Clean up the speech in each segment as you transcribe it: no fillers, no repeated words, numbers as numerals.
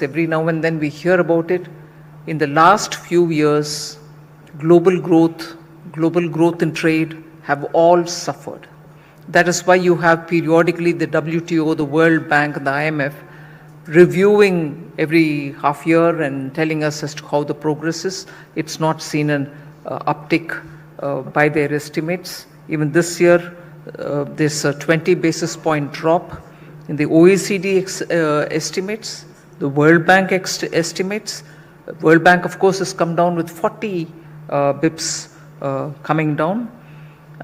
course, every now and then we hear about it. In the last few years, global growth in trade have all suffered. That is why you have periodically the WTO, the World Bank, and the IMF reviewing every half year and telling us as to how the progress is. It's not seen an uptick by their estimates. Even this year, there's a 20 basis point drop in the OECD estimates, the World Bank estimates. World Bank, of course, has come down with 40 bips coming down,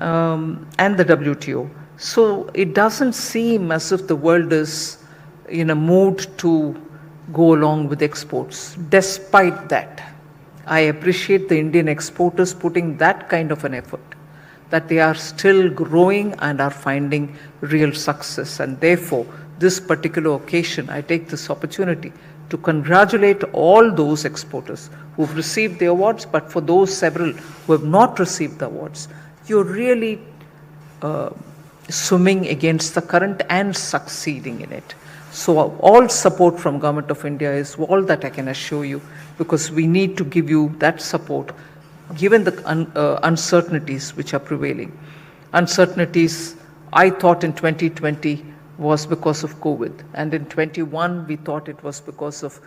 and the WTO. So it doesn't seem as if the world is in a mood to go along with exports. Despite that, I appreciate the Indian exporters putting that kind of an effort, that they are still growing and are finding real success. And therefore, this particular occasion, I take this opportunity to congratulate all those exporters who've received the awards, but for those several who have not received the awards, you're really swimming against the current and succeeding in it. So all support from Government of India is all that I can assure you, because we need to give you that support given the uncertainties which are prevailing. Uncertainties, I thought in 2020 was because of COVID, and in 21 we thought it was because of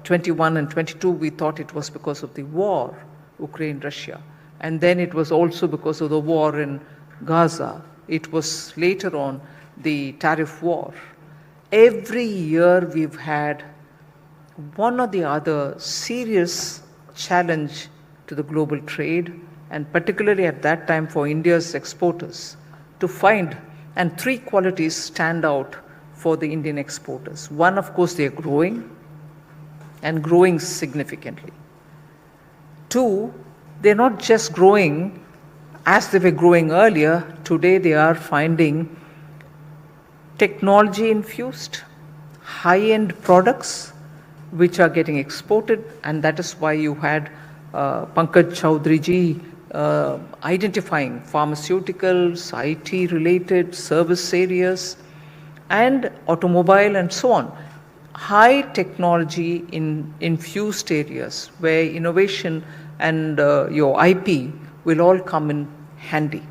21 and 22 we thought it was because of the war, Ukraine-Russia, and then it was also because of the war in Gaza. It was later on the tariff war. Every year we've had one or the other serious challenge to the global trade, and particularly at that time for India's exporters to find, and three qualities stand out for the Indian exporters. One, of course, they are growing, and growing significantly. Two, they're not just growing as they were growing earlier. Today they are finding technology infused, high-end products which are getting exported, and that is why you had Pankaj Chaudhary ji identifying pharmaceuticals, IT-related service areas, and automobile and so on. High technology in infused areas where innovation and your IP will all come in handy.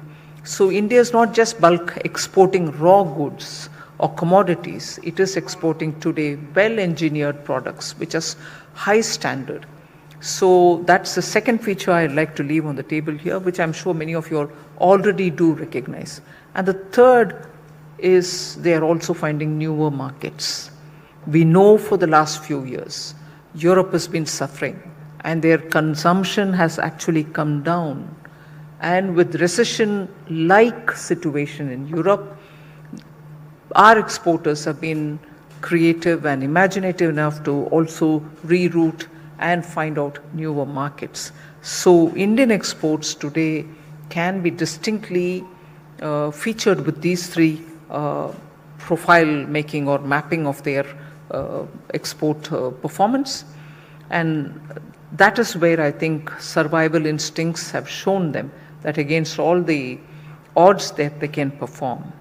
So India is not just bulk exporting raw goods or commodities. It is exporting today well-engineered products which are high standard. So that's the second feature I'd like to leave on the table here, which I'm sure many of you already do recognize. And the third is they are also finding newer markets. We know for the last few years, Europe has been suffering and their consumption has actually come down. And with recession-like situation in Europe, our exporters have been creative and imaginative enough to also reroute and find out newer markets. So Indian exports today can be distinctly featured with these three profile making or mapping of their export performance. And that is where I think survival instincts have shown them that against all the odds that they can perform.